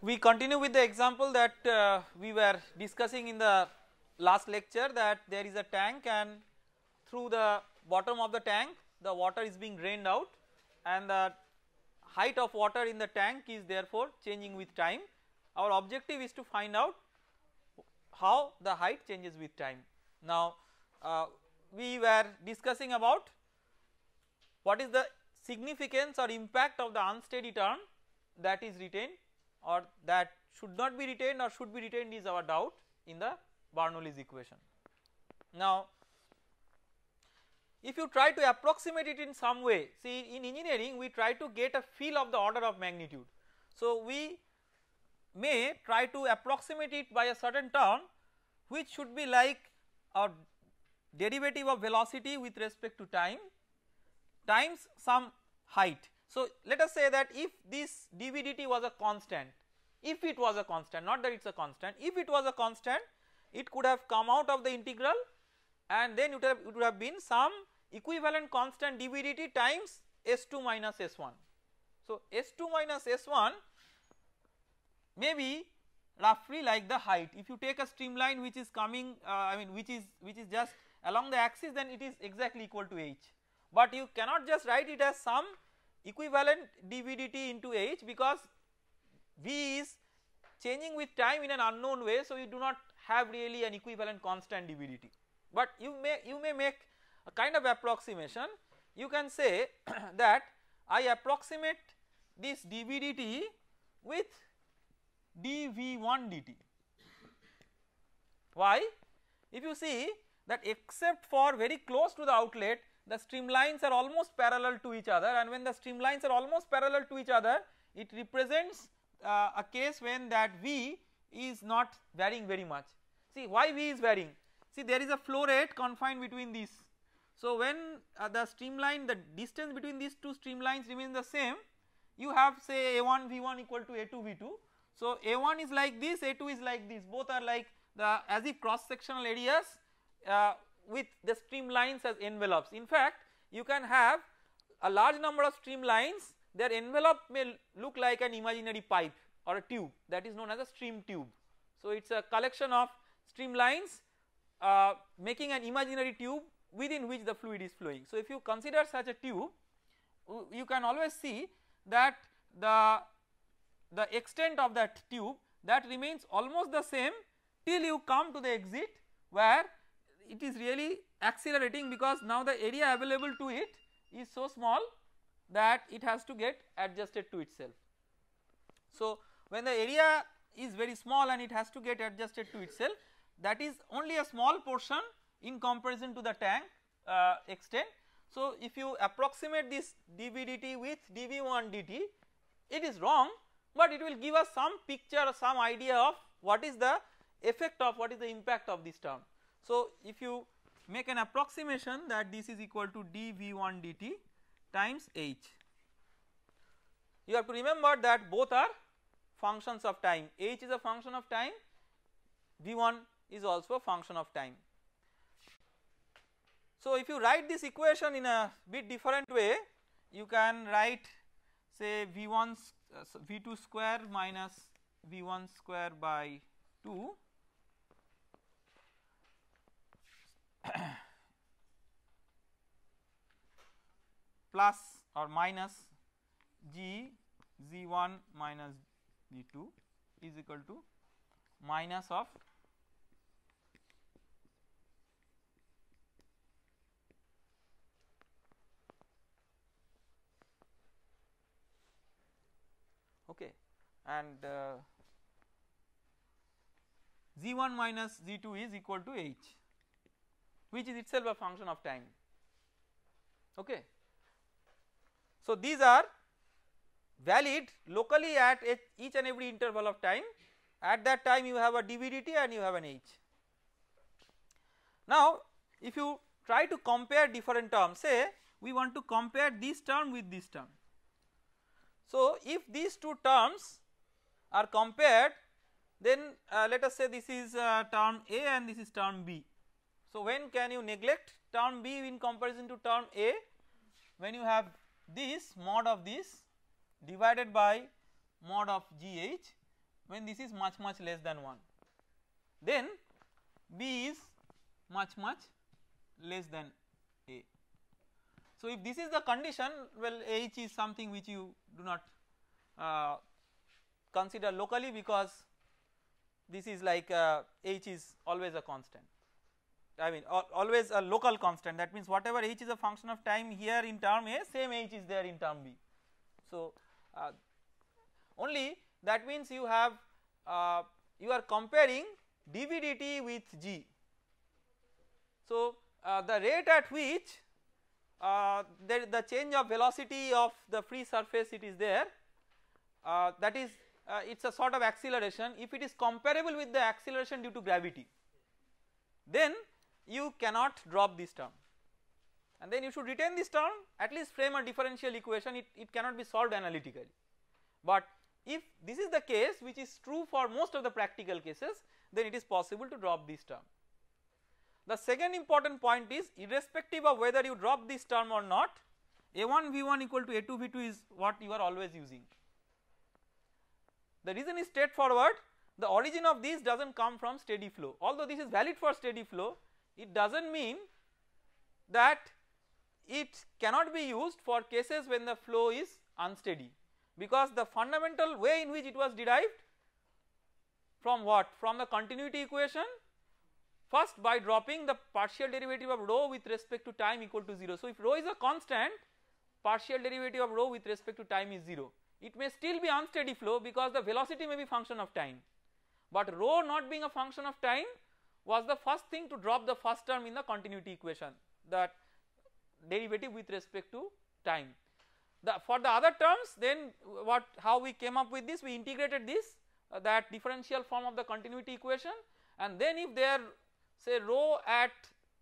We continue with the example that we were discussing in the last lecture, that there is a tank and through the bottom of the tank the water is being drained out and the height of water in the tank is therefore changing with time. Our objective is to find out how the height changes with time. Now we were discussing about what is the significance or impact of the unsteady term that is retained or that should not be retained or should be retained is our doubt in the Bernoulli's equation. Now if you try to approximate it in some way, see in engineering we try to get a feel of the order of magnitude. So we may try to approximate it by a certain term which should be like a derivative of velocity with respect to time times some height. So let us say that if this dv dt was a constant, if it was a constant, not that it is a constant, if it was a constant it could have come out of the integral and then it would have been some equivalent constant dv dt times s2 minus s1. So s2 minus s1 may be roughly like the height. If you take a streamline which is coming which is just along the axis, then it is exactly equal to h, but you cannot just write it as some equivalent dv dt into h because v is changing with time in an unknown way, so you do not have really an equivalent constant dv dt. But you may make a kind of approximation. You can say that I approximate this dv dt with dv1 dt. Why? If you see that except for very close to the outlet the streamlines are almost parallel to each other, and when the streamlines are almost parallel to each other it represents a case when that v is not varying very much. See why v is varying? See there is a flow rate confined between these. So when the streamline, the distance between these two streamlines remains the same, you have say a1 v1 equal to a2 v2. So a1 is like this, a2 is like this, both are like the as if cross sectional areas with the streamlines as envelopes. In fact you can have a large number of streamlines, their envelope may look like an imaginary pipe or a tube, that is known as a stream tube. So it is a collection of streamlines making an imaginary tube within which the fluid is flowing. So if you consider such a tube, you can always see that the extent of that tube that remains almost the same till you come to the exit where it is really accelerating, because now the area available to it is so small that it has to get adjusted to itself. So when the area is very small and it has to get adjusted to itself, that is only a small portion in comparison to the tank extent. So if you approximate this dv dt with dv1 dt, it is wrong, but it will give us some picture or some idea of what is the effect of, what is the impact of this term. So if you make an approximation that this is equal to dv1 dt times h, you have to remember that both are functions of time, h is a function of time, v1 is also a function of time. So if you write this equation in a bit different way, you can write say v1 v2 square minus v1 square by 2 plus or minus z1 minus z2 is equal to minus of okay, and z1 minus z2 is equal to h, which is itself a function of time. Okay. So these are valid locally at each and every interval of time. At that time you have a dv dt and you have an h. Now if you try to compare different terms, say we want to compare this term with this term. So if these two terms are compared, then let us say this is term A and this is term B. So when can you neglect term B in comparison to term A? When you have this mod of this divided by mod of GH when this is much less than 1, then B is much less than A. So, if this is the condition, well, H is something which you do not consider locally, because this is like H is always a constant, I mean always a local constant, that means whatever H is a function of time here in term A, same H is there in term B. So, only that means you have you are comparing dV dt with G. So, the rate at which the change of velocity of the free surface it is there, that is it is a sort of acceleration. If it is comparable with the acceleration due to gravity, then you cannot drop this term, and then you should retain this term, at least frame a differential equation, it cannot be solved analytically. But if this is the case, which is true for most of the practical cases, then it is possible to drop this term. The second important point is, irrespective of whether you drop this term or not, A1 V1 equal to A2 V2 is what you are always using. The reason is straightforward, the origin of this does not come from steady flow. Although this is valid for steady flow, it does not mean that it cannot be used for cases when the flow is unsteady, because the fundamental way in which it was derived from what? From the continuity equation, first by dropping the partial derivative of rho with respect to time equal to 0. So, if rho is a constant, partial derivative of rho with respect to time is 0. It may still be unsteady flow because the velocity may be function of time, but rho not being a function of time was the first thing to drop the first term in the continuity equation, that derivative with respect to time. For the other terms, then how we came up with this, we integrated this that differential form of the continuity equation, and then if there say rho at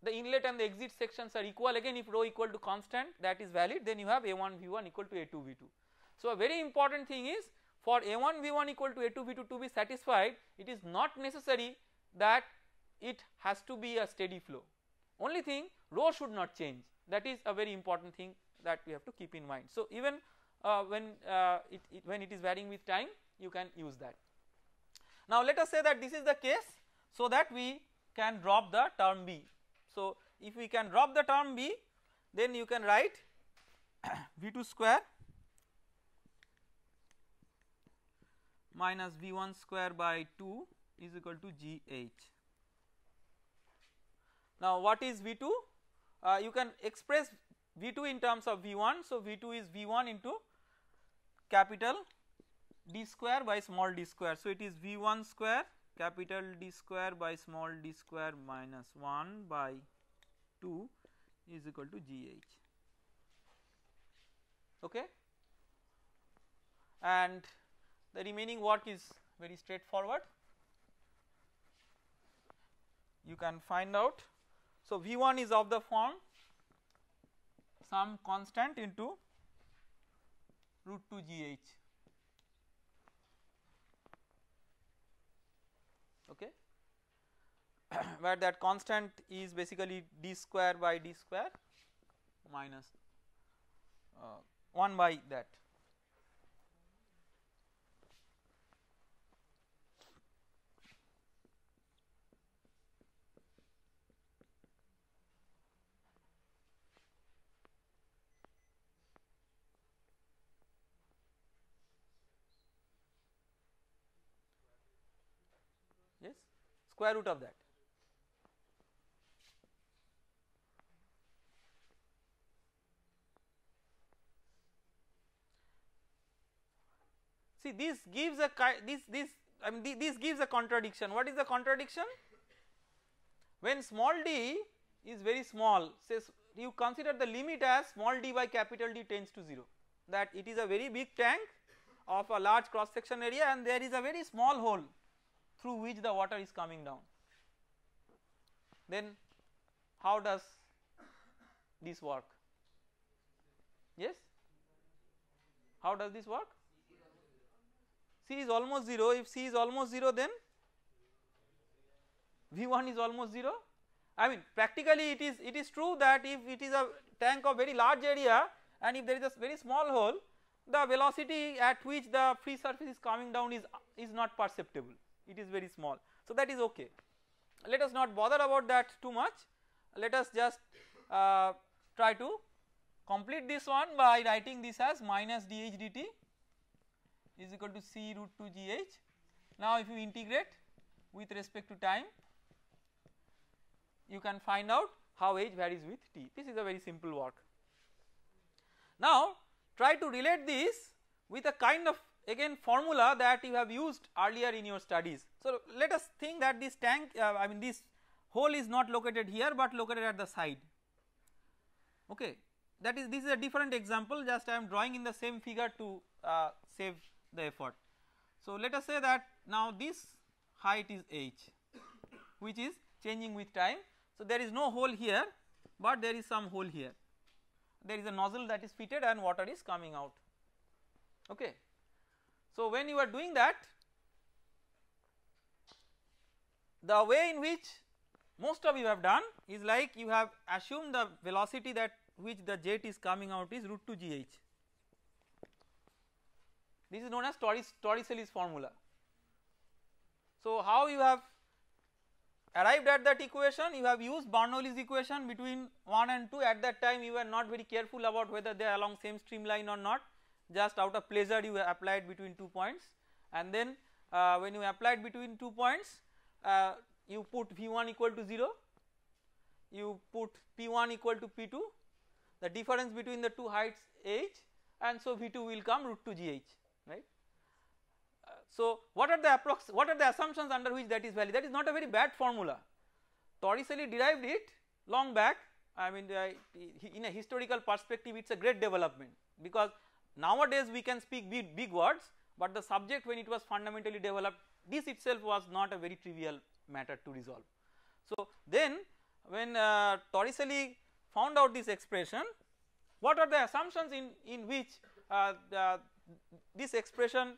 the inlet and the exit sections are equal, again if rho equal to constant, that is valid, then you have A1 V1 equal to A2 V2. So, a very important thing is, for A1 V1 equal to A2 V2 to be satisfied, it is not necessary that it has to be a steady flow, only thing rho should not change, that is a very important thing that we have to keep in mind. So, even when it is varying with time, you can use that. Now, let us say that this is the case, so that we can drop the term B. So, if we can drop the term B, then you can write V2 square minus V1 square by 2 is equal to GH. Now, what is V2? You can express V2 in terms of V1. So, V2 is V1 into capital D square by small d square. So, it is V1 square capital D square by small d square minus 1 by 2 is equal to GH. Okay, and the remaining work is very straightforward, you can find out. So, V1 is of the form some constant into root 2 GH. Okay, where that constant is basically d square by d square minus 1 by that. Yes, square root of that. See, this gives a this gives a contradiction. What is the contradiction? When small d is very small, says you consider the limit as small d by capital D tends to 0, that it is a very big tank of a large cross section area and there is a very small hole through which the water is coming down. Then how does this work? Yes, how does this work? C is almost 0. If C is almost 0, then V1 is almost 0. I mean, practically it is true that if it is a tank of very large area and if there is a very small hole, the velocity at which the free surface is coming down is not perceptible, it is very small. So that is okay. Let us not bother about that too much, let us just try to complete this one by writing this as minus dH dt is equal to C root 2 GH. Now if you integrate with respect to time, you can find out how h varies with t. This is a very simple work. Now try to relate this with a kind of again formula that you have used earlier in your studies. So let us think that this tank I mean this hole is not located here but located at the side, okay. That is, this is a different example, just I am drawing in the same figure to save the effort. So let us say that now this height is h which is changing with time. So there is no hole here but there is some hole here, there is a nozzle that is fitted and water is coming out, okay. So when you are doing that, the way in which most of you have done is like you have assumed the velocity that which the jet is coming out is root 2 GH. This is known as Torricelli's formula. So how you have arrived at that equation, you have used Bernoulli's equation between 1 and 2. At that time you were not very careful about whether they are along same streamline or not, just out of pleasure you applied between 2 points, and then when you applied between 2 points you put V1 equal to 0, you put P1 equal to P2, the difference between the two heights h, and so V2 will come root 2 GH, right. So what are the assumptions under which that is valid? That is not a very bad formula. Torricelli derived it long back. I mean in a historical perspective it is a great development, because nowadays we can speak big words, but the subject when it was fundamentally developed, this itself was not a very trivial matter to resolve. So then when Torricelli found out this expression, what are the assumptions in which this expression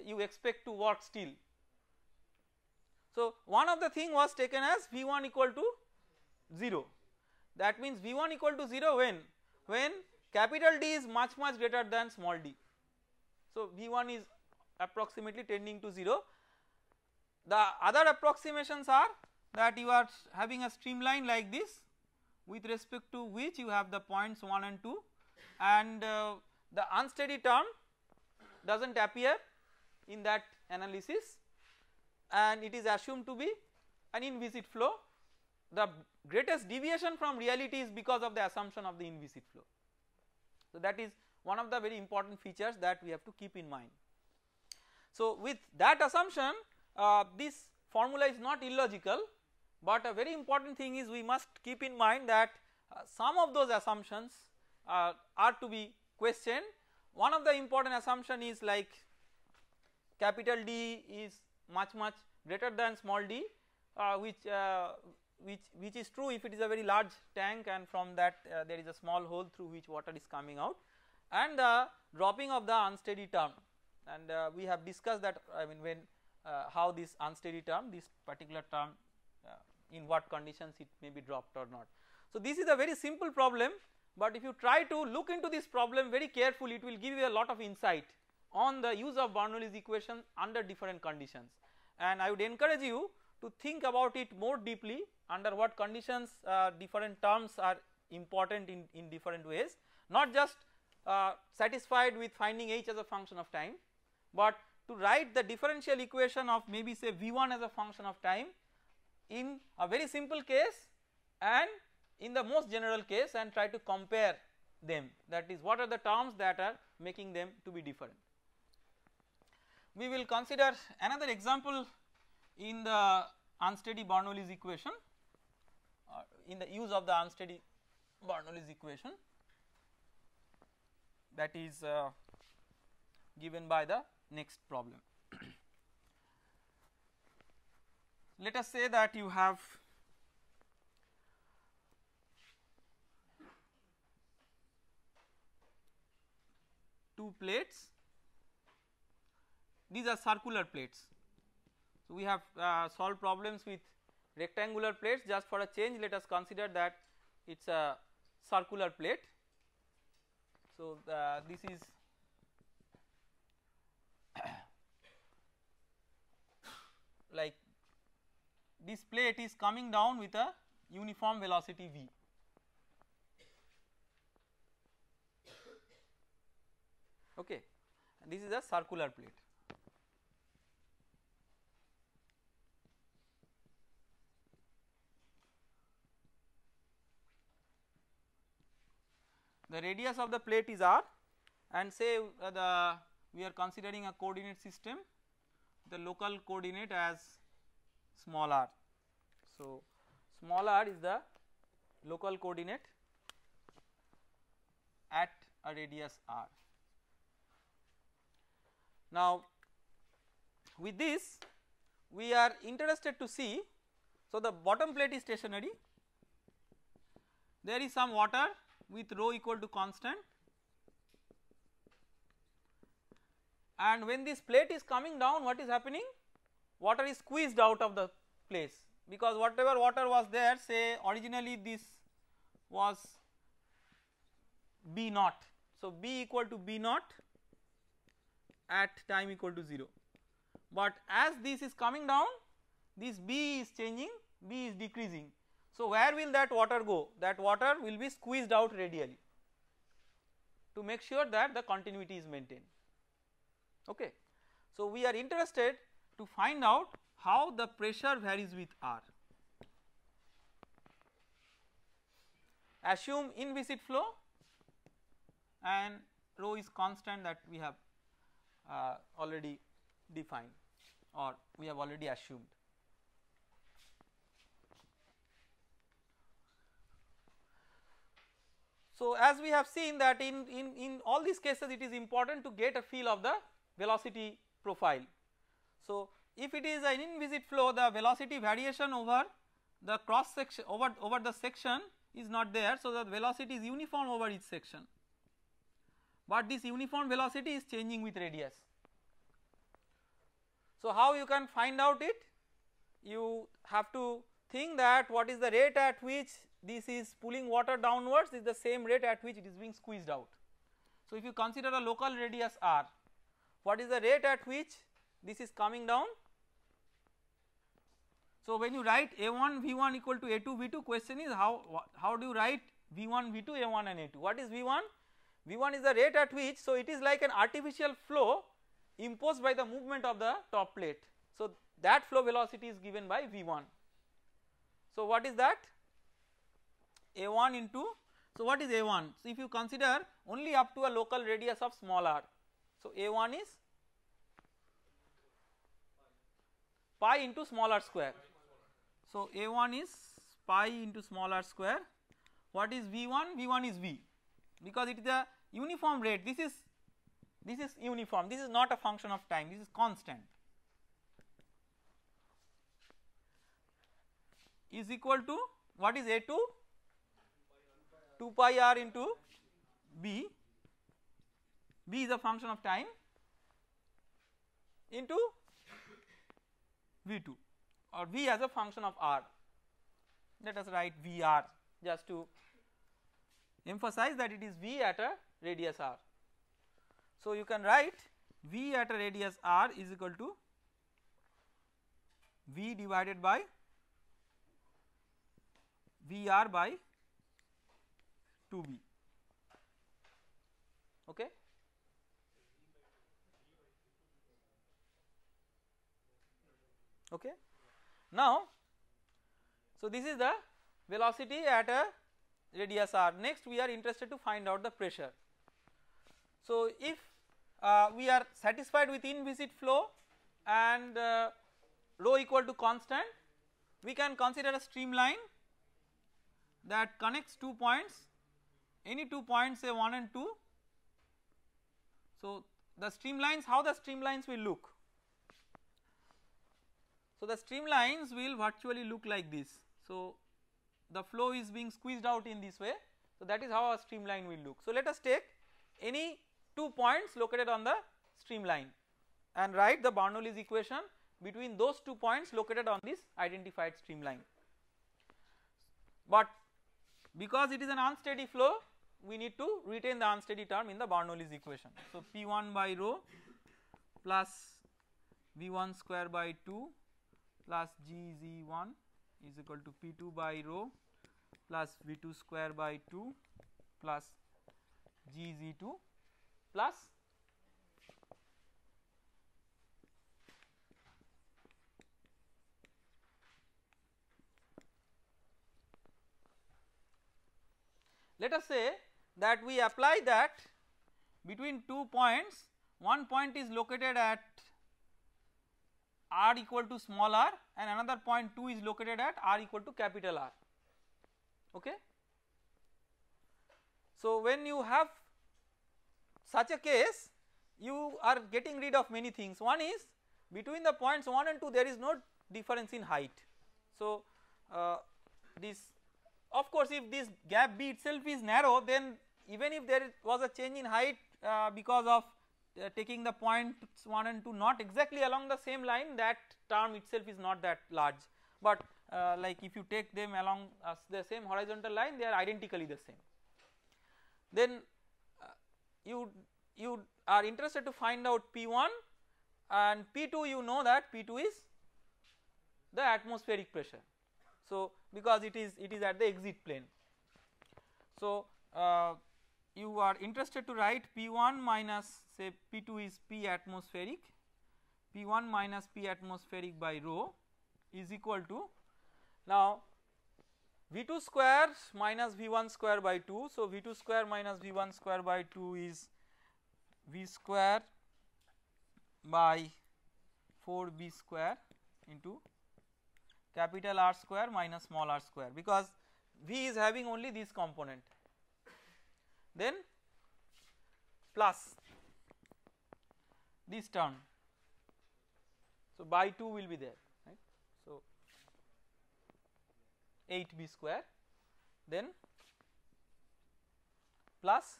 you expect to work still? So one of the thing was taken as V1 equal to 0, that means V1 equal to 0 when capital D is much greater than small d. So V1 is approximately tending to 0. The other approximations are that you are having a streamline like this with respect to which you have the points 1 and 2, and the unsteady term does not appear in that analysis and it is assumed to be an inviscid flow. The greatest deviation from reality is because of the assumption of the inviscid flow. So that is one of the very important features that we have to keep in mind. So with that assumption this formula is not illogical, but a very important thing is we must keep in mind that some of those assumptions are to be questioned. One of the important assumption is like capital D is much greater than small d, which is true if it is a very large tank and from that there is a small hole through which water is coming out, and the dropping of the unsteady term, and we have discussed that I mean when how this unsteady term, this particular term in what conditions it may be dropped or not. So this is a very simple problem, but if you try to look into this problem very carefully, it will give you a lot of insight on the use of Bernoulli's equation under different conditions, and I would encourage you to think about it more deeply, under what conditions different terms are important in different ways, not just satisfied with finding h as a function of time, but to write the differential equation of maybe say V1 as a function of time in a very simple case and in the most general case, and try to compare them, that is what are the terms that are making them to be different. We will consider another example in the unsteady Bernoulli's equation, in the use of the unsteady Bernoulli's equation, that is given by the next problem. Let us say that you have two plates, these are circular plates. So we have solved problems with rectangular plates. Just for a change, let us consider that it is a circular plate. So this is this plate is coming down with a uniform velocity v. Okay, and this is a circular plate. The radius of the plate is r, and say we are considering a coordinate system, the local coordinate as small r. So, small r is the local coordinate at a radius r. Now, with this we are interested to see, so the bottom plate is stationary, there is some water with rho equal to constant, and when this plate is coming down, what is happening? Water is squeezed out of the place, because whatever water was there, say originally this was B naught. So, B equal to B naught at time equal to 0, but as this is coming down, this B is changing, B is decreasing. So, where will that water go? That water will be squeezed out radially to make sure that the continuity is maintained. Okay. So, we are interested to find out how the pressure varies with R. Assume inviscid flow and rho is constant, that we have already defined or we have already assumed. So, as we have seen that in all these cases it is important to get a feel of the velocity profile. So, if it is an inviscid flow, the velocity variation over the cross section over the section is not there. So, the velocity is uniform over each section, but this uniform velocity is changing with radius. So, how you can find out it? You have to think that what is the rate at which this is pulling water downwards is the same rate at which it is being squeezed out. So, if you consider a local radius r, what is the rate at which this is coming down? So, when you write A1 V1 equal to A2 V2, question is how do you write V1 V2 A1 and A2? What is V1? V1 is the rate at which, so it is like an artificial flow imposed by the movement of the top plate. So, that flow velocity is given by V1. So, what is that? A1 into, so what is A1? So, if you consider only up to a local radius of small r, so A1 is pi into small r square. So, A1 is pi into small r square. What is V1? V1 is V, because it is a uniform rate. This is uniform, this is not a function of time, this is constant, is equal to, what is A2? 2 pi r into B, B is a function of time, into V2 or V as a function of r. Let us write VR just to emphasize that it is V at a radius r. So, you can write V at a radius r is equal to V divided by VR by 2B. Okay. Okay. Now, so this is the velocity at a radius r. Next, we are interested to find out the pressure. So, if we are satisfied with inviscid flow and rho equal to constant, we can consider a streamline that connects 2 points, any 2 points, say 1 and 2. So, the streamlines, how the streamlines will look? So, the streamlines will virtually look like this. So, the flow is being squeezed out in this way. So, that is how a streamline will look. So, let us take any 2 points located on the streamline and write the Bernoulli's equation between those 2 points located on this identified streamline. But because it is an unsteady flow, we need to retain the unsteady term in the Bernoulli's equation. So, P1 by rho plus V1 square by 2 plus GZ1 is equal to P2 by rho plus V2 square by 2 plus GZ2 plus let us say that we apply that between 2 points, one point is located at r equal to small r and another point 2 is located at r equal to capital R. Okay. So when you have such a case, you are getting rid of many things. One is between the points 1 and 2 there is no difference in height. So this, of course if this gap B itself is narrow, then even if there was a change in height because of taking the points 1 and 2 not exactly along the same line, that term itself is not that large, but like if you take them along the same horizontal line, they are identically the same. Then you are interested to find out P1 and P2, you know that P2 is the atmospheric pressure. So because it is at the exit plane. So you are interested to write P1 minus, say P2 is P atmospheric, P1 minus P atmospheric by rho is equal to, now V2 square minus V1 square by 2. So V2 square minus V1 square by 2 is V square by 4B square into capital R square minus small r square, because V is having only this component, then plus this term, so by 2 will be there, right. So 8B square, then plus,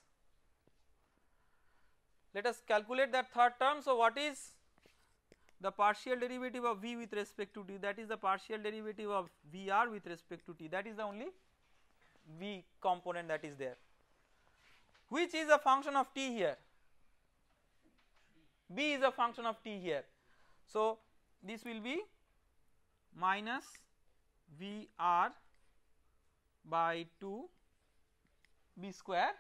let us calculate that third term. So what is the partial derivative of V with respect to t? That is the partial derivative of Vr with respect to t, that is the only V component that is there. Which is a function of t here? B is a function of t here. So this will be minus Vr by 2 B square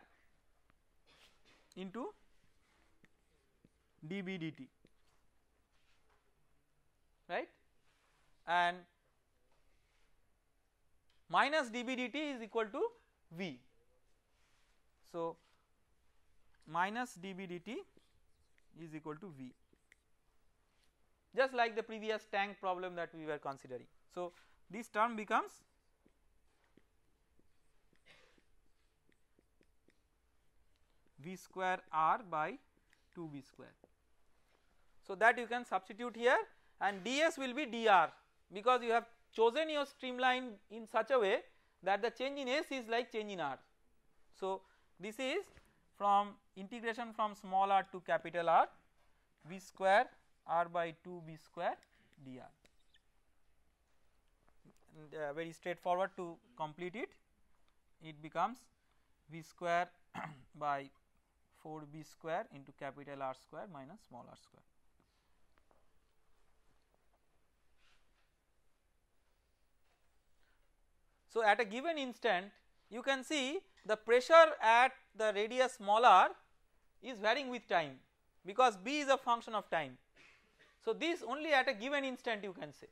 into dB dt, right, and minus dB dt is equal to V. So minus dB dt is equal to V, just like the previous tank problem that we were considering. So this term becomes V square R by 2B square. So that you can substitute here, and ds will be dr, because you have chosen your streamline in such a way that the change in S is like change in R. So this is from integration from small r to capital R, V square R by 2B square dr. And, very straightforward to complete it, it becomes V square by 4B square into capital R square minus small r square. So at a given instant you can see the pressure at the radius small r is varying with time, because B is a function of time. So this only at a given instant you can say.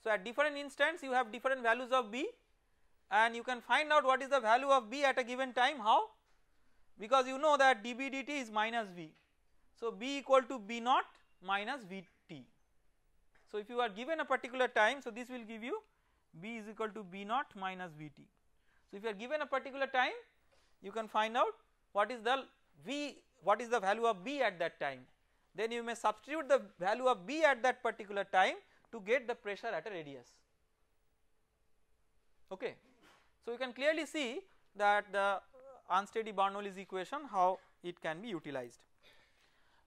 So at different instants you have different values of B, and you can find out what is the value of B at a given time. How? Because you know that dB dt is minus V. So B equal to B naught minus Vt. So if you are given a particular time, so this will give you B is equal to B naught minus Vt. So if you are given a particular time, you can find out what is the V, what is the value of B at that time. Then you may substitute the value of B at that particular time to get the pressure at a radius. Okay. So you can clearly see that the unsteady Bernoulli's equation, how it can be utilized.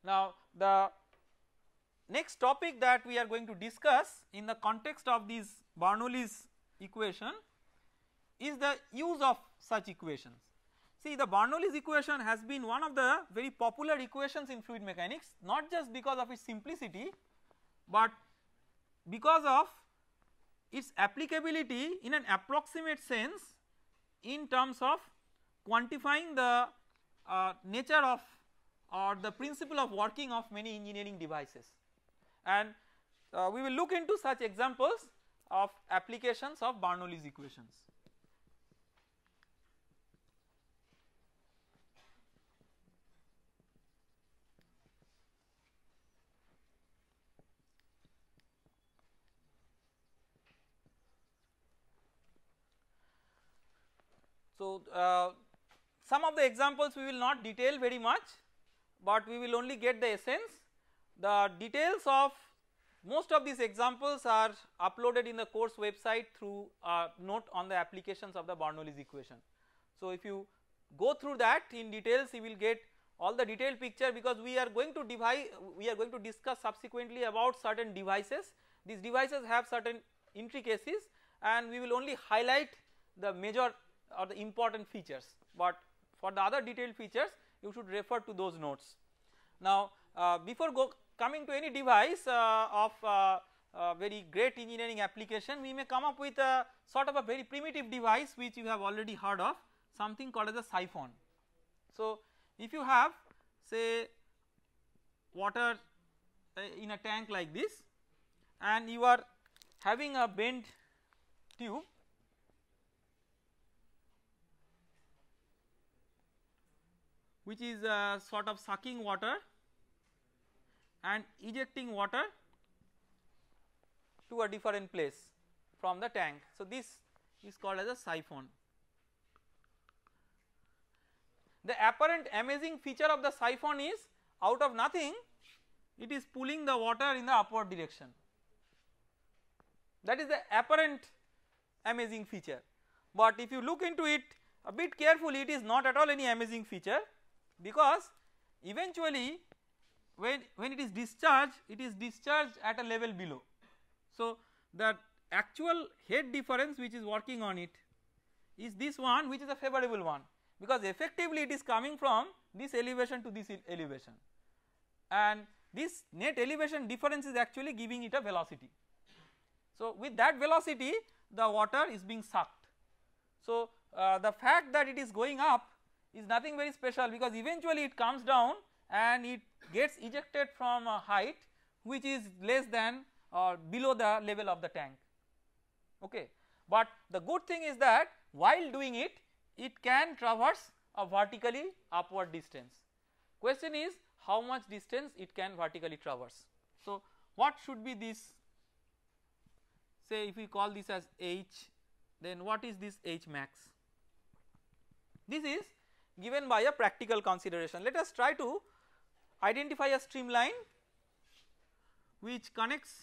Now the next topic that we are going to discuss in the context of this Bernoulli's equation is the use of such equations. See, the Bernoulli's equation has been one of the very popular equations in fluid mechanics, not just because of its simplicity, but because of its applicability in an approximate sense in terms of quantifying the nature of or the principle of working of many engineering devices, and we will look into such examples of applications of Bernoulli's equations. So, some of the examples we will not detail very much, but we will only get the essence. The details of most of these examples are uploaded in the course website through a note on the applications of the Bernoulli's equation. So, if you go through that in details, you will get all the detailed picture, because we are going to discuss subsequently about certain devices. These devices have certain intricacies, and we will only highlight the major or the important features, but for the other detailed features you should refer to those notes. Now, before coming to any device of very great engineering application, we may come up with a sort of a very primitive device which you have already heard of, something called as a siphon. So, if you have say water in a tank like this, and you are having a bent tube which is sort of sucking water and ejecting water to a different place from the tank. So, this is called as a siphon. The apparent amazing feature of the siphon is, out of nothing it is pulling the water in the upward direction. That is the apparent amazing feature, but if you look into it a bit carefully, it is not at all any amazing feature, because eventually when it is discharged at a level below. So, the actual head difference which is working on it is this one, which is a favorable one, because effectively it is coming from this elevation to this elevation, and this net elevation difference is actually giving it a velocity. So, with that velocity the water is being sucked. So, the fact that it is going up is nothing very special, because eventually it comes down and it gets ejected from a height which is less than or below the level of the tank. Okay. But the good thing is that while doing it, it can traverse a vertically upward distance. Question is how much distance it can vertically traverse. So, what should be this, say if we call this as h, then what is this h max? This is given by a practical consideration. Let us try to identify a streamline which connects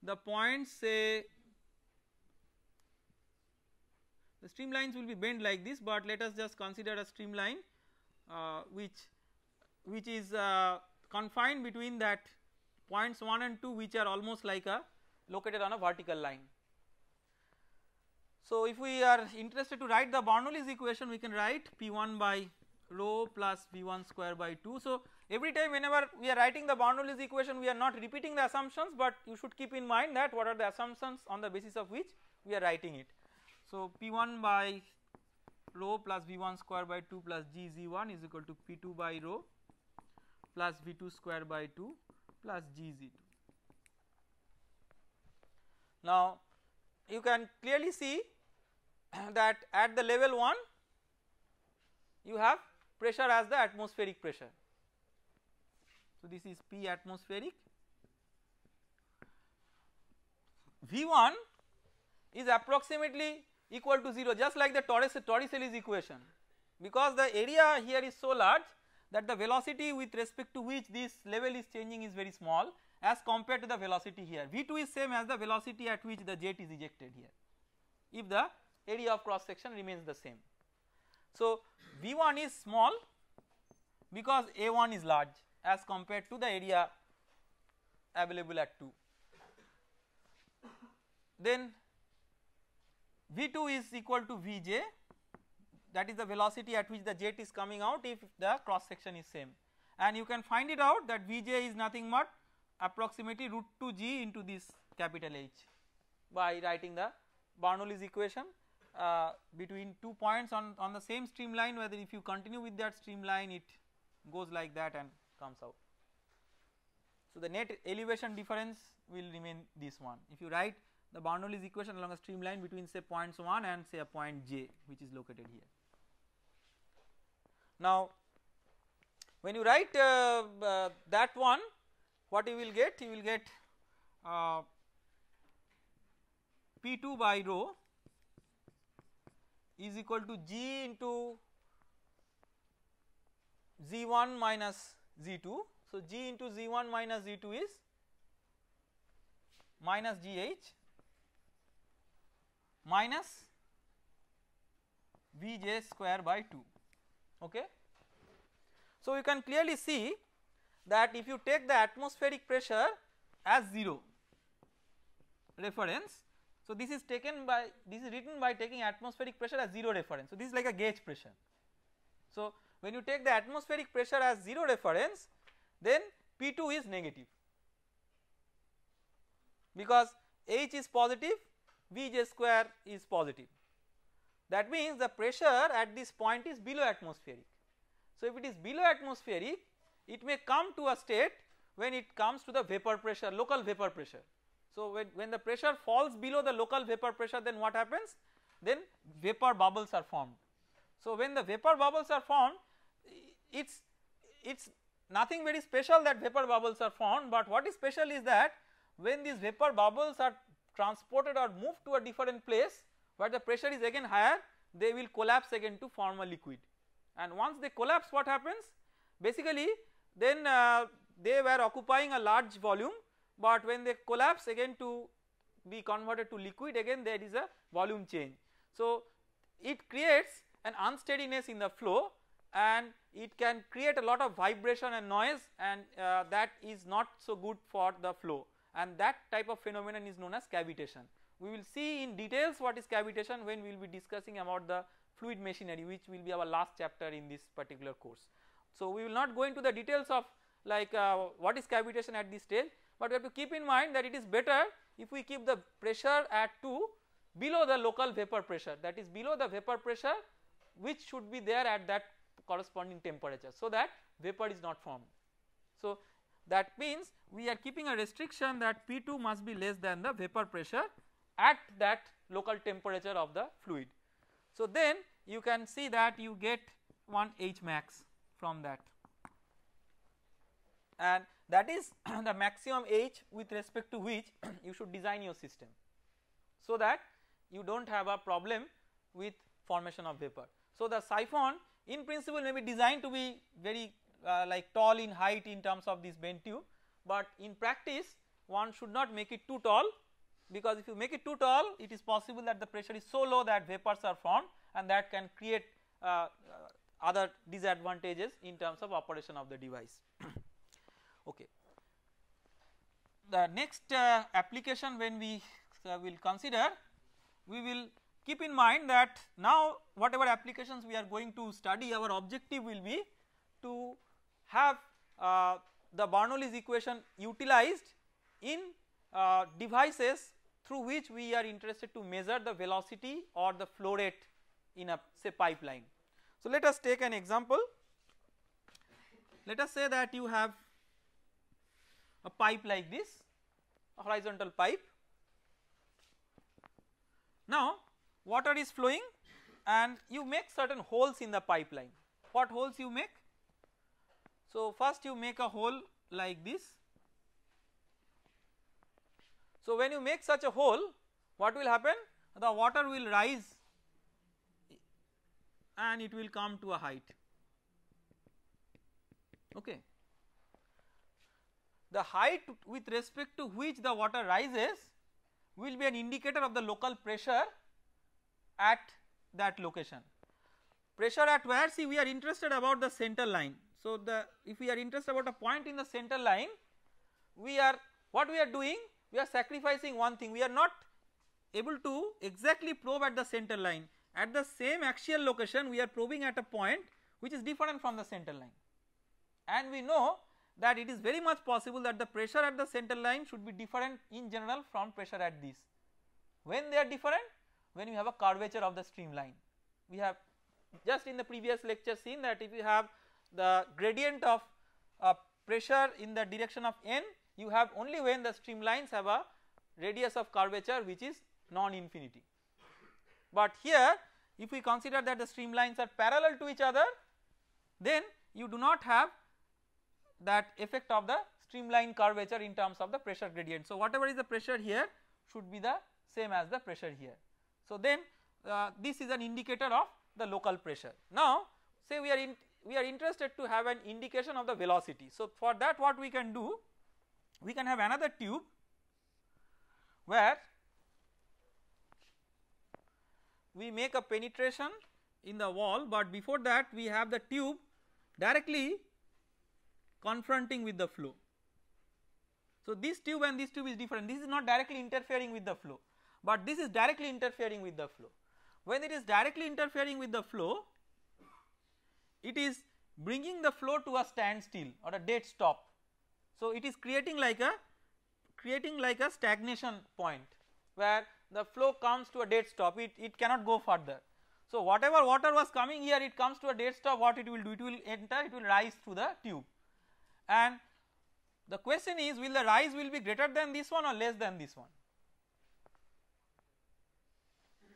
the points, say the streamlines will be bent like this, but let us just consider a streamline which is confined between that points 1 and 2, which are almost like a located on a vertical line. So, if we are interested to write the Bernoulli's equation, we can write P1 by rho plus V1 square by 2. So, every time whenever we are writing the Bernoulli's equation, we are not repeating the assumptions, but you should keep in mind that what are the assumptions on the basis of which we are writing it. So, P1 by rho plus V1 square by 2 plus GZ1 is equal to P2 by rho plus V2 square by 2 plus GZ2. Now, you can clearly see that at the level 1 you have pressure as the atmospheric pressure. So, this is P atmospheric. V1 is approximately equal to 0, just like the Torricelli's equation, because the area here is so large that the velocity with respect to which this level is changing is very small as compared to the velocity here. V2 is same as the velocity at which the jet is ejected here, if the area of cross section remains the same. So, V1 is small because A1 is large as compared to the area available at 2. Then V2 is equal to Vj, that is the velocity at which the jet is coming out if the cross section is same, and you can find it out that Vj is nothing but approximately root 2 g into this capital H, by writing the Bernoulli's equation between 2 points on the same streamline, whether if you continue with that streamline it goes like that and comes out. So the net elevation difference will remain this one if you write the Bernoulli's equation along a streamline between say points 1 and say a point j which is located here. Now when you write that one, what you will get? You will get P2 by rho is equal to G into Z1 minus Z2. So G into Z1 minus Z2 is minus GH minus Vj square by 2. Okay. So you can clearly see that if you take the atmospheric pressure as 0 reference, so this is written by taking atmospheric pressure as 0 reference. So this is like a gauge pressure. So when you take the atmospheric pressure as 0 reference, then P2 is negative because H is positive, Vj square is positive. That means the pressure at this point is below atmospheric. So if it is below atmospheric, it may come to a state when it comes to the vapor pressure, local vapor pressure. So when the pressure falls below the local vapor pressure, then what happens? Then vapor bubbles are formed. So when the vapor bubbles are formed, it's nothing very special that vapor bubbles are formed, but what is special is that when these vapor bubbles are transported or moved to a different place where the pressure is again higher, they will collapse again to form a liquid, and once they collapse, what happens? Basically then they were occupying a large volume, but when they collapse again to be converted to liquid, again there is a volume change. So it creates an unsteadiness in the flow and it can create a lot of vibration and noise, and that is not so good for the flow, and that type of phenomenon is known as cavitation. We will see in details what is cavitation when we will be discussing about the fluid machinery, which will be our last chapter in this particular course. So we will not go into the details of like what is cavitation at this stage, but we have to keep in mind that it is better if we keep the pressure at 2 below the local vapor pressure, that is below the vapor pressure which should be there at that corresponding temperature, so that vapor is not formed. So that means we are keeping a restriction that P2 must be less than the vapor pressure at that local temperature of the fluid. So then you can see that you get one H max from that, and that is the maximum H with respect to which you should design your system, so that you do not have a problem with formation of vapor. So the siphon in principle may be designed to be very like tall in height in terms of this bent tube, but in practice one should not make it too tall, because if you make it too tall, it is possible that the pressure is so low that vapors are formed, and that can create other disadvantages in terms of operation of the device. Okay. The next application when we will consider, we will keep in mind that now whatever applications we are going to study, our objective will be to have the Bernoulli's equation utilized in devices through which we are interested to measure the velocity or the flow rate in a say pipeline. So let us take an example. Let us say that you have a pipe like this, a horizontal pipe. Now water is flowing and you make certain holes in the pipeline. What holes you make? So first you make a hole like this. So when you make such a hole, what will happen? The water will rise and it will come to a height. Okay. The height with respect to which the water rises will be an indicator of the local pressure at that location. Pressure at where? See, we are interested about the center line. So if we are interested about a point in the center line, what we are doing, we are sacrificing one thing. We are not able to exactly probe at the center line. At the same axial location, we are probing at a point which is different from the center line, and we know that it is very much possible that the pressure at the center line should be different in general from pressure at this. When they are different? When you have a curvature of the streamline. We have just in the previous lecture seen that if you have the gradient of pressure in the direction of n, you have only when the streamlines have a radius of curvature which is non-infinity. But here if we consider that the streamlines are parallel to each other, then you do not have that effect of the streamline curvature in terms of the pressure gradient. So whatever is the pressure here should be the same as the pressure here. So then this is an indicator of the local pressure. Now say we are interested to have an indication of the velocity. So for that what we can do, we can have another tube where we make a penetration in the wall, but before that we have the tube directly confronting with the flow. So this tube and this tube is different, this is not directly interfering with the flow, but this is directly interfering with the flow. When it is directly interfering with the flow, it is bringing the flow to a standstill or a dead stop. So it is creating like a stagnation point where the flow comes to a dead stop, it cannot go further. So whatever water was coming here, it comes to a dead stop, what it will do, it will enter, it will rise through the tube. And the question is, will the rise will be greater than this one or less than this one?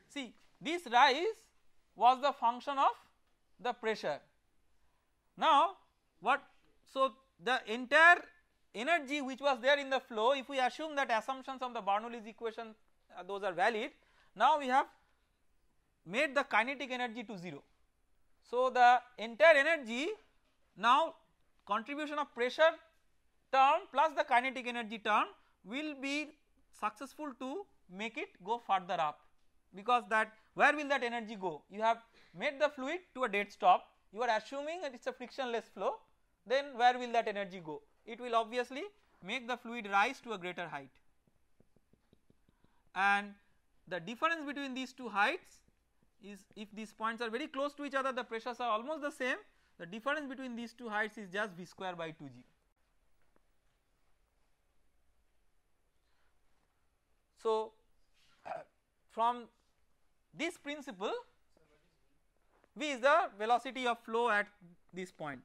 See, this rise was the function of the pressure. Now what, so the entire energy which was there in the flow, if we assume that assumptions of the Bernoulli's equation those are valid, now we have made the kinetic energy to 0. So the entire energy, now contribution of pressure term plus the kinetic energy term will be successful to make it go further up, because that where will that energy go? You have made the fluid to a dead stop, you are assuming that it is a frictionless flow, then where will that energy go? It will obviously make the fluid rise to a greater height, and the difference between these two heights is, if these points are very close to each other, the pressures are almost the same, the difference between these two heights is just v square by 2g. So from this principle, v is the velocity of flow at this point.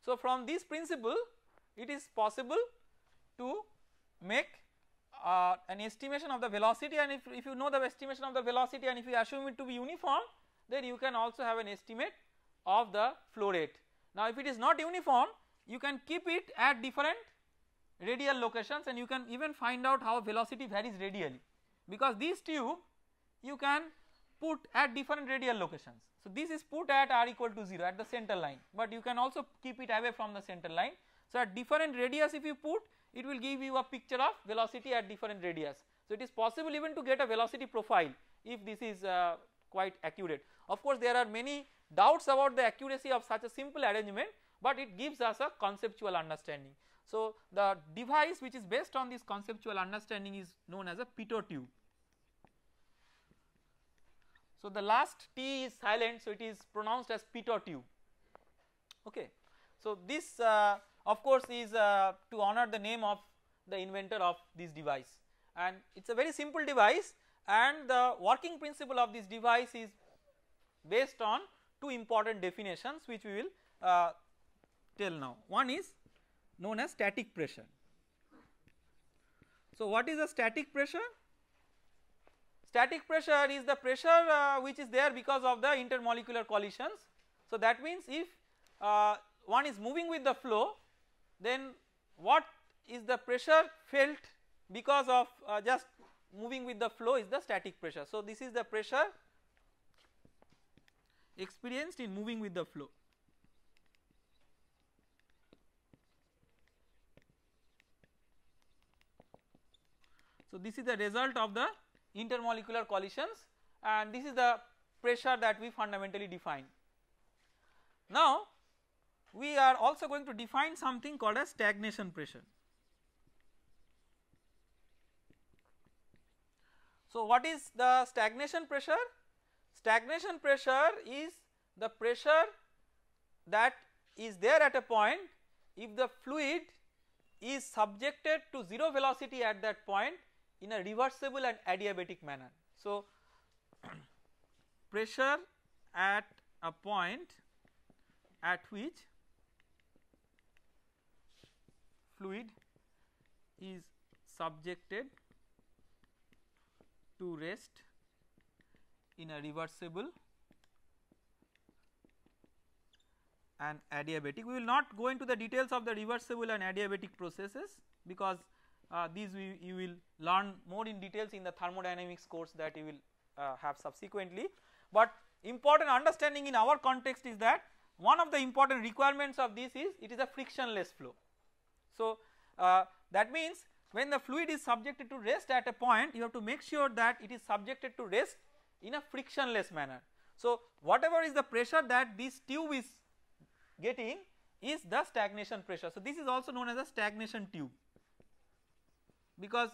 So from this principle it is possible to make an estimation of the velocity, and if you know the estimation of the velocity and if you assume it to be uniform, then you can also have an estimate of the flow rate. Now if it is not uniform, you can keep it at different radial locations and you can even find out how velocity varies radially, because this tube you can put at different radial locations. So this is put at r equal to 0 at the center line, but you can also keep it away from the center line. So at different radius if you put, it will give you a picture of velocity at different radius. So it is possible even to get a velocity profile if this is quite accurate. Of course there are many doubts about the accuracy of such a simple arrangement, but it gives us a conceptual understanding. So the device which is based on this conceptual understanding is known as a pitot tube. So the last T is silent, so it is pronounced as pitot tube. Okay. So this of course is to honor the name of the inventor of this device, and it is a very simple device, and the working principle of this device is based on two important definitions which we will tell now. One is known as static pressure. So what is a static pressure? Static pressure is the pressure which is there because of the intermolecular collisions. So that means if one is moving with the flow, then what is the pressure felt because of just moving with the flow is the static pressure. So this is the pressure experienced in moving with the flow. So this is the result of the intermolecular collisions, and this is the pressure that we fundamentally define. Now we are also going to define something called as stagnation pressure. So what is the stagnation pressure? Stagnation pressure is the pressure that is there at a point if the fluid is subjected to 0 velocity at that point, in a reversible and adiabatic manner. So, pressure at a point at which fluid is subjected to rest in a reversible and adiabatic. We will not go into the details of the reversible and adiabatic processes, because these you will learn more in details in the thermodynamics course that you will have subsequently. But important understanding in our context is that one of the important requirements of this is it is a frictionless flow. So, that means when the fluid is subjected to rest at a point, you have to make sure that it is subjected to rest in a frictionless manner. So, whatever is the pressure that this tube is getting is the stagnation pressure. So, this is also known as a stagnation tube, because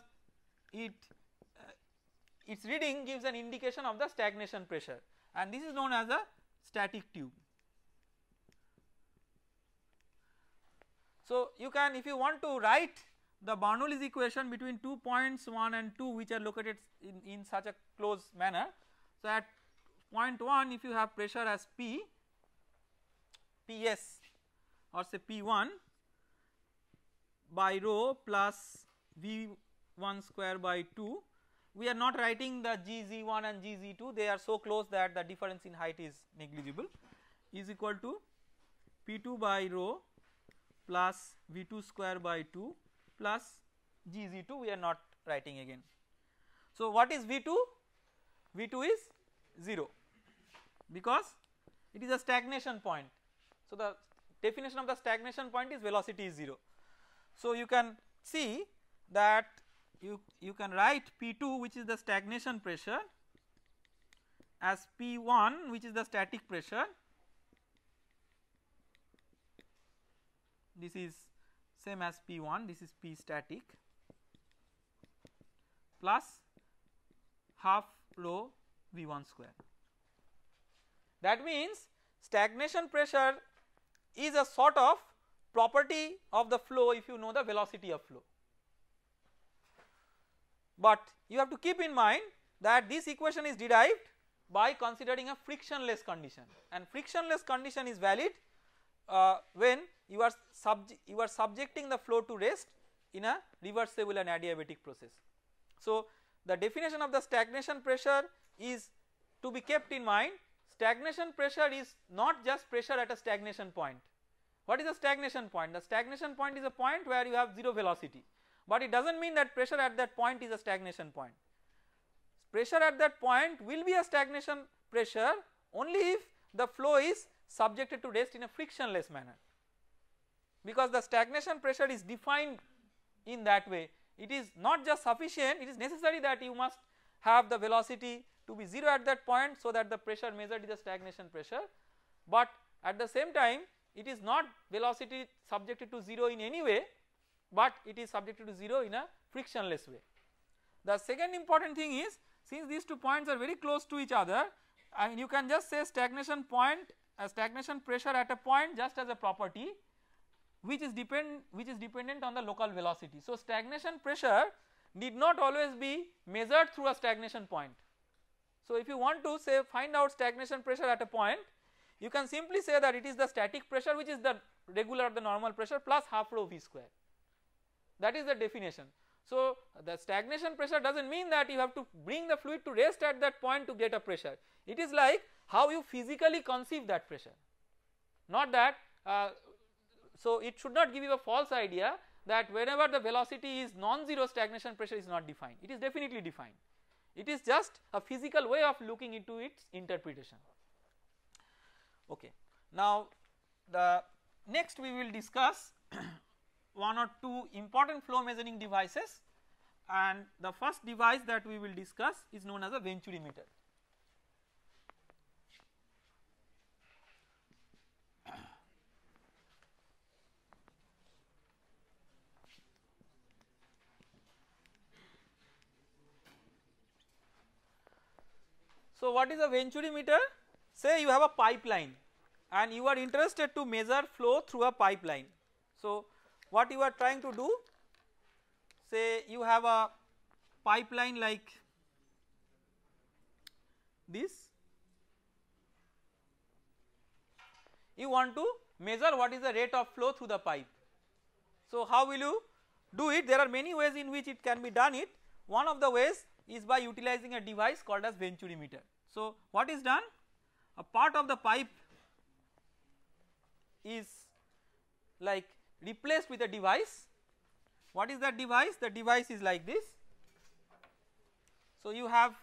its reading gives an indication of the stagnation pressure, and this is known as a static tube. So, you can, if you want to write the Bernoulli's equation between 2 points 1 and 2 which are located in such a close manner. So, at point 1 if you have pressure as P, Ps or say P1 by rho plus V1 square by 2, we are not writing the Gz1 and Gz2, they are so close that the difference in height is negligible, is equal to P2 by rho plus V2 square by 2 plus Gz2, we are not writing again. So, what is V2? V2 is 0 because it is a stagnation point. So, the definition of the stagnation point is velocity is 0. So, you can see that you can write P2 which is the stagnation pressure as P1 which is the static pressure, this is same as P1, this is P static plus half rho V1 square. That means stagnation pressure is a sort of property of the flow if you know the velocity of flow. But you have to keep in mind that this equation is derived by considering a frictionless condition, and frictionless condition is valid when you are subjecting the flow to rest in a reversible and adiabatic process. So, the definition of the stagnation pressure is to be kept in mind. Stagnation pressure is not just pressure at a stagnation point. What is a stagnation point? The stagnation point is a point where you have 0 velocity, but it does not mean that pressure at that point is a stagnation point. Pressure at that point will be a stagnation pressure only if the flow is subjected to rest in a frictionless manner, because the stagnation pressure is defined in that way. It is not just sufficient, it is necessary that you must have the velocity to be 0 at that point, so that the pressure measured is a stagnation pressure, but at the same time it is not velocity subjected to 0 in any way, but it is subjected to 0 in a frictionless way. The second important thing is, since these 2 points are very close to each other, and you can just say stagnation point, stagnation pressure at a point just as a property which is dependent on the local velocity. So, stagnation pressure need not always be measured through a stagnation point. So, if you want to say find out stagnation pressure at a point, you can simply say that it is the static pressure which is the regular, the normal pressure plus half rho V square, that is the definition. So, the stagnation pressure does not mean that you have to bring the fluid to rest at that point to get a pressure. It is like how you physically conceive that pressure, not that. So, it should not give you a false idea that whenever the velocity is non-zero, stagnation pressure is not defined. It is definitely defined. It is just a physical way of looking into its interpretation. Okay. Now, the next we will discuss one or two important flow measuring devices, and the first device that we will discuss is known as a venturimeter. So, what is a venturimeter? Say you have a pipeline and you are interested to measure flow through a pipeline. So, what you are trying to do, say you have a pipeline like this, you want to measure what is the rate of flow through the pipe. So how will you do it? There are many ways in which it can be done it. One of the ways is by utilizing a device called as venturimeter. So what is done? A part of the pipe is like replaced with a device. What is that device? The device is like this. So you have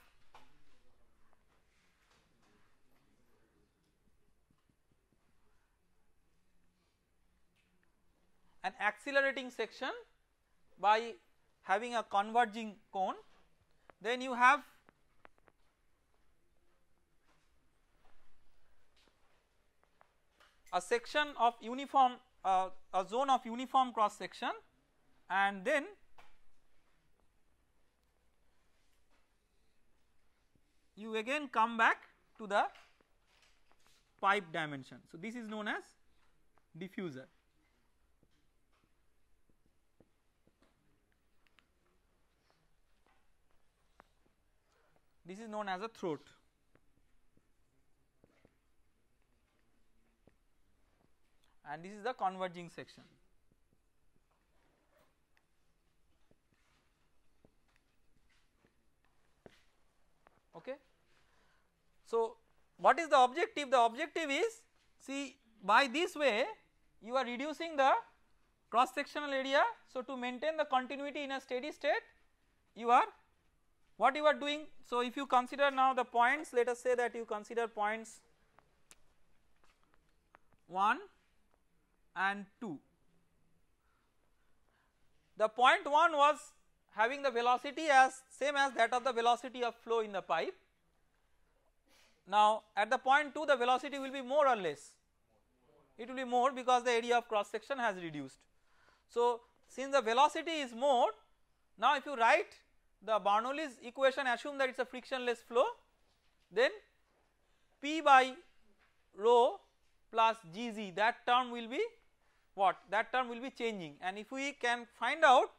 an accelerating section by having a converging cone, then you have a section of uniform a zone of uniform cross section, and then you again come back to the pipe dimension. So this is known as diffuser. This is known as a throat. And this is the converging section. Okay. So what is the objective? The objective is, see, by this way you are reducing the cross sectional area. So to maintain the continuity in a steady state, you are what you are doing. So if you consider now the points, let us say that you consider points 1 and 2. The point 1 was having the velocity as same as that of the velocity of flow in the pipe. Now at the point 2 the velocity will be more or less, it will be more because the area of cross section has reduced. So since the velocity is more, now if you write the Bernoulli's equation, assume that it is a frictionless flow, then P by rho plus Gz, that term will be what? That term will be changing, and if we can find out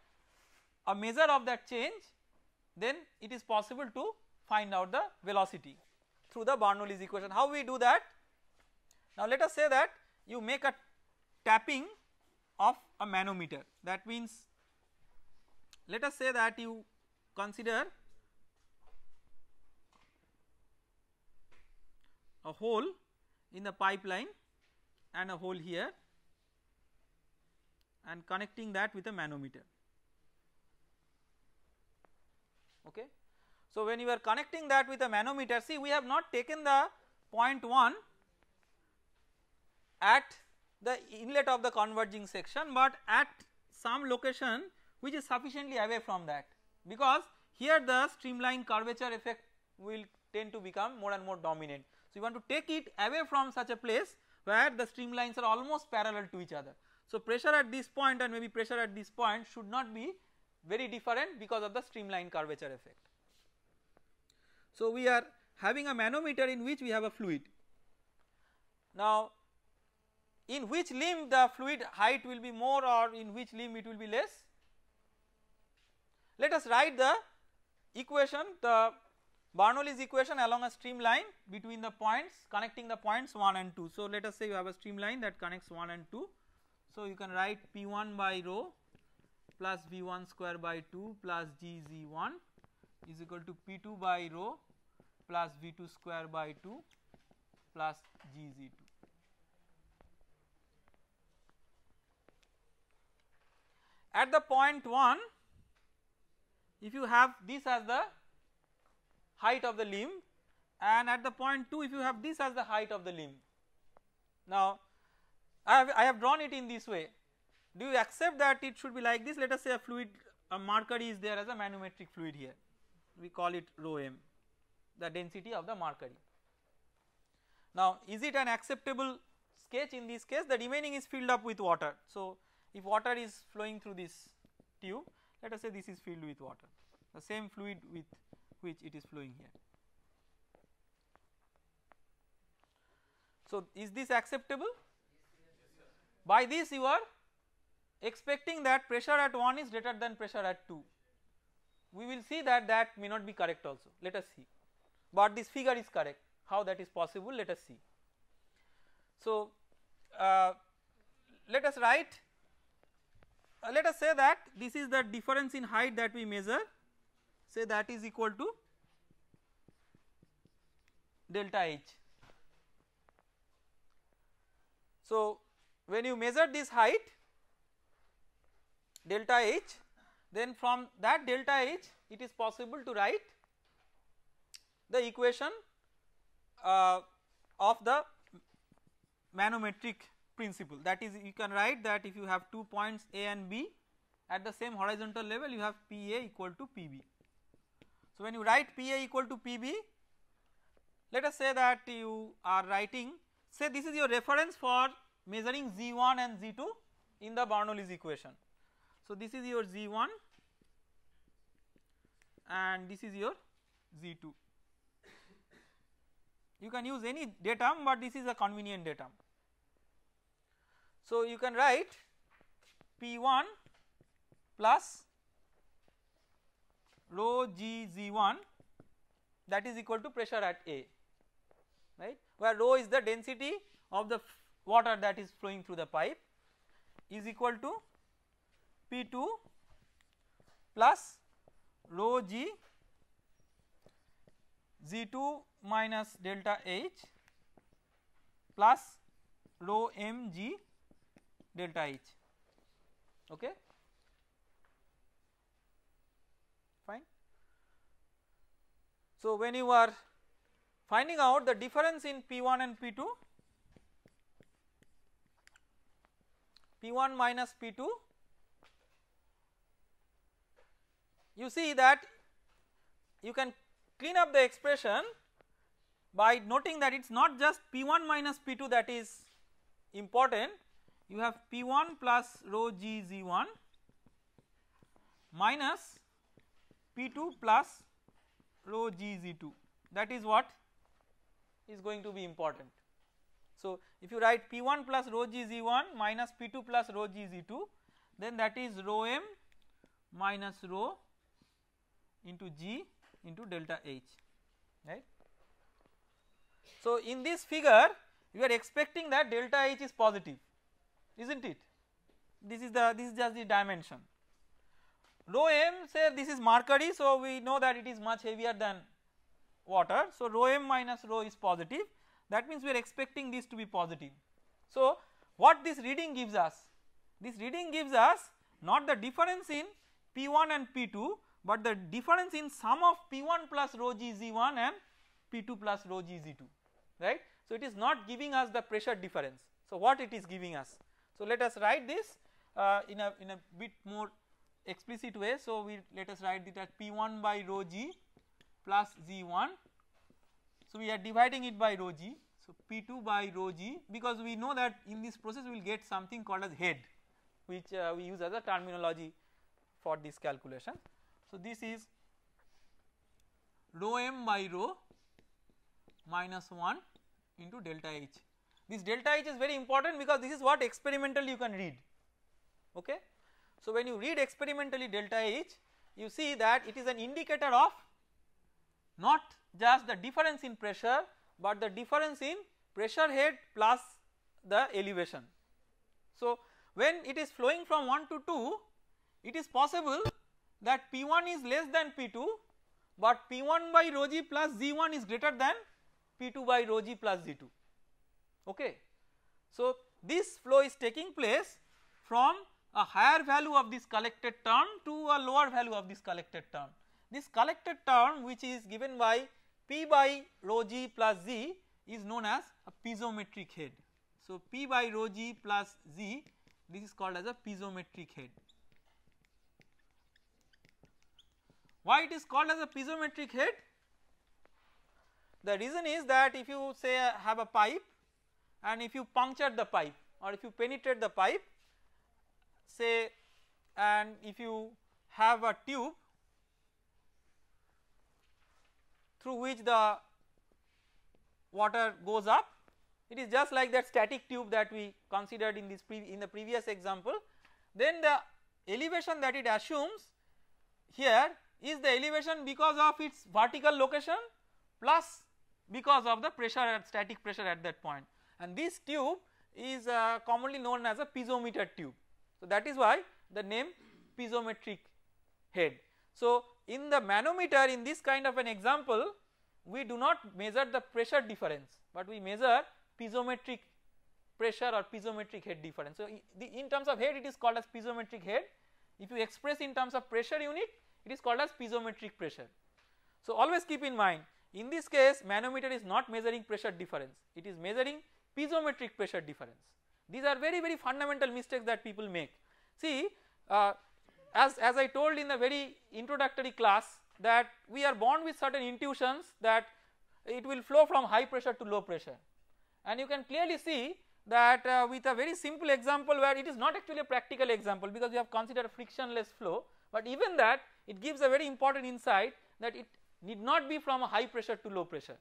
a measure of that change, then it is possible to find out the velocity through the Bernoulli's equation. How we do that? Now let us say that you make a tapping of a manometer. That means, let us say that you consider a hole in the pipeline and a hole here, and connecting that with a manometer. Okay. So when you are connecting that with a manometer, see, we have not taken the point 1 at the inlet of the converging section, but at some location which is sufficiently away from that, because here the streamline curvature effect will tend to become more and more dominant. So you want to take it away from such a place where the streamlines are almost parallel to each other. So pressure at this point and maybe pressure at this point should not be very different because of the streamline curvature effect. So we are having a manometer in which we have a fluid. Now in which limb the fluid height will be more, or in which limb it will be less? Let us write the equation, the Bernoulli's equation along a streamline between the points, connecting the points 1 and 2. So let us say you have a streamline that connects 1 and 2. So you can write P1 by rho plus V1 square by 2 plus Gz1 is equal to P2 by rho plus V2 square by 2 plus Gz2. At the point 1, if you have this as the height of the limb, and at the point 2 if you have this as the height of the limb. Now I have drawn it in this way. Do you accept that it should be like this? Let us say a fluid, a mercury is there as a manometric fluid here, we call it rho m, the density of the mercury. Now is it an acceptable sketch? In this case the remaining is filled up with water. So if water is flowing through this tube, let us say this is filled with water, the same fluid with which it is flowing here. So is this acceptable? By this you are expecting that pressure at 1 is greater than pressure at 2. we will see that that may not be correct also, let us see, but this figure is correct. How that is possible, let us see. So let us write, let us say that this is the difference in height that we measure, say that is equal to delta H. So when you measure this height delta H, then from that delta H it is possible to write the equation of the manometric principle, that is you can write that if you have 2 points A and B at the same horizontal level, you have PA equal to PB. So when you write PA equal to PB, let us say that you are writing, say this is your reference for measuring Z1 and Z2 in the Bernoulli's equation. So this is your Z1 and this is your Z2. You can use any datum, but this is a convenient datum. So you can write P1 plus rho g Z1, that is equal to pressure at A, right, where rho is the density of the water that is flowing through the pipe, is equal to P2 plus rho g Z2 minus delta H plus rho m g delta H, okay, fine. So when you are finding out the difference in P1 and P2, P1 minus P2, you see that you can clean up the expression by noting that it is not just P1 minus P2 that is important, you have P1 plus rho g Z1 minus P2 plus rho g Z2, that is what is going to be important. So if you write P1 plus rho g Z1 minus P2 plus rho g Z2, then that is rho m minus rho into g into delta H, right. So in this figure you are expecting that delta H is positive, isn't it? This is just the dimension. Rho m, say this is mercury, so we know that it is much heavier than water, so rho m minus rho is positive, that means we are expecting this to be positive. So what this reading gives us? This reading gives us not the difference in P1 and P2, but the difference in sum of P1 plus rho g Z1 and P2 plus rho g Z2, right. So it is not giving us the pressure difference. So what it is giving us? So let us write this in a bit more explicit way. So we let us write it as P1 by rho g plus Z1. So we are dividing it by rho g. So P2 by rho g, because we know that in this process we will get something called as head, which we use as a terminology for this calculation. So this is rho m by rho minus 1 into delta H. This delta H is very important because this is what experimentally you can read, okay. So when you read experimentally delta H, you see that it is an indicator of not just the difference in pressure, but the difference in pressure head plus the elevation. So when it is flowing from 1 to 2, it is possible that P1 is less than P2, but P1 by rho g plus Z1 is greater than P2 by rho g plus Z2, okay. So this flow is taking place from a higher value of this collected term to a lower value of this collected term. This collected term, which is given by P by rho g plus Z, is known as a piezometric head. So P by rho g plus Z, this is called as a piezometric head. Why it is called as a piezometric head? The reason is that if you say have a pipe, and if you puncture the pipe or if you penetrate the pipe, say, and if you have a tube through which the water goes up, it is just like that static tube that we considered in this in the previous example, then the elevation that it assumes here is the elevation because of its vertical location plus because of the pressure at static pressure at that point, and this tube is commonly known as a piezometer tube. So that is why the name piezometric head. So in the manometer, in this kind of an example, we do not measure the pressure difference, but we measure piezometric pressure or piezometric head difference. So in terms of head it is called as piezometric head. If you express in terms of pressure unit, it is called as piezometric pressure. So always keep in mind, in this case manometer is not measuring pressure difference, it is measuring piezometric pressure difference. These are very fundamental mistakes that people make. See, as I told in the very introductory class, that we are born with certain intuitions that it will flow from high pressure to low pressure, and you can clearly see that with a very simple example where it is not actually a practical example because we have considered a frictionless flow, but even that it gives a very important insight that it need not be from a high pressure to low pressure.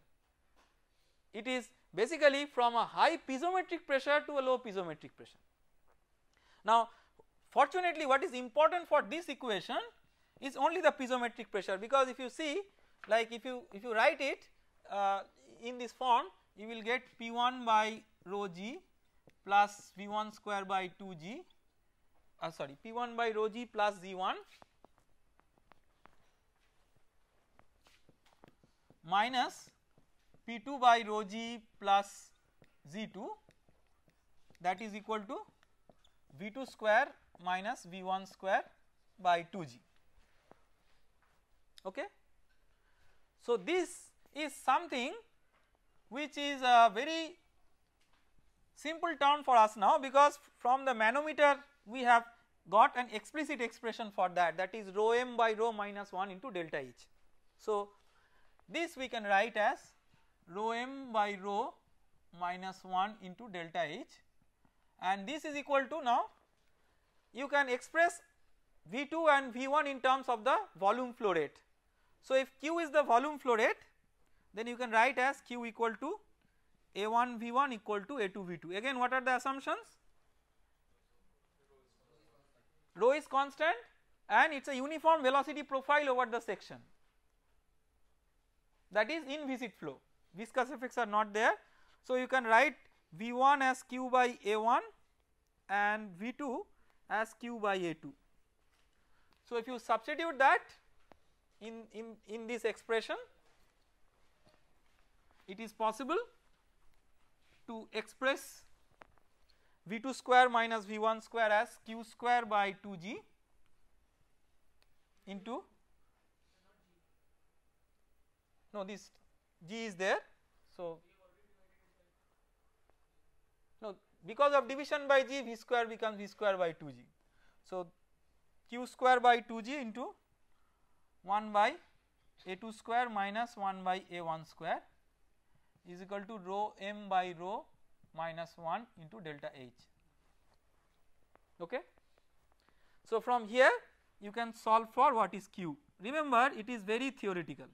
It is basically from a high piezometric pressure to a low piezometric pressure. Now fortunately what is important for this equation is only the piezometric pressure, because if you see, like if you write it in this form, you will get P1 by rho g plus V1 square by 2g, sorry, P1 by rho g plus Z1 minus P2 by rho g plus Z2, that is equal to V2 square minus V1 square by 2g. Okay. So this is something which is a very simple term for us now, because from the manometer we have got an explicit expression for that, that is rho m by rho minus 1 into delta H. So this we can write as rho m by rho minus 1 into delta H, and this is equal to, now you can express V2 and V1 in terms of the volume flow rate. So if Q is the volume flow rate, then you can write as Q equal to A1 V1 equal to A2 V2. Again, what are the assumptions? Rho is constant and it is a uniform velocity profile over the section, that is in viscid flow, viscous effects are not there. So you can write V1 as Q by A1 and V2 as Q by A2. So if you substitute that in this expression, it is possible to express V2 square minus V1 square as Q square by 2g into, no, this g is there, so no, because of division by g, V square becomes V square by 2g. So Q square by 2g into 1 by A2 square minus 1 by A1 square is equal to rho m by rho minus 1 into delta H. Okay. So from here you can solve for what is Q. Remember, it is very theoretical.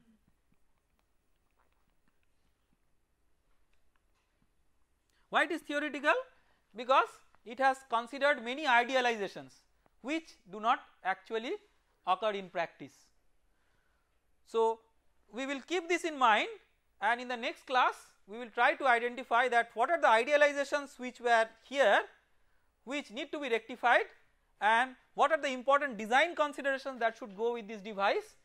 Why it is theoretical? Because it has considered many idealizations which do not actually occur in practice. So we will keep this in mind, and in the next class we will try to identify that what are the idealizations which were here which need to be rectified, and what are the important design considerations that should go with this device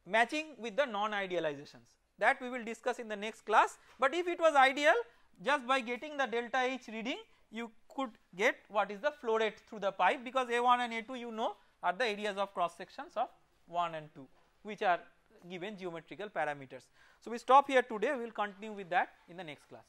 matching with the non-idealizations. That we will discuss in the next class. But if it was ideal, just by getting the delta H reading you could get what is the flow rate through the pipe, because A1 and A2 you know are the areas of cross sections of 1 and 2 which are given geometrical parameters. So we stop here today, we will continue with that in the next class.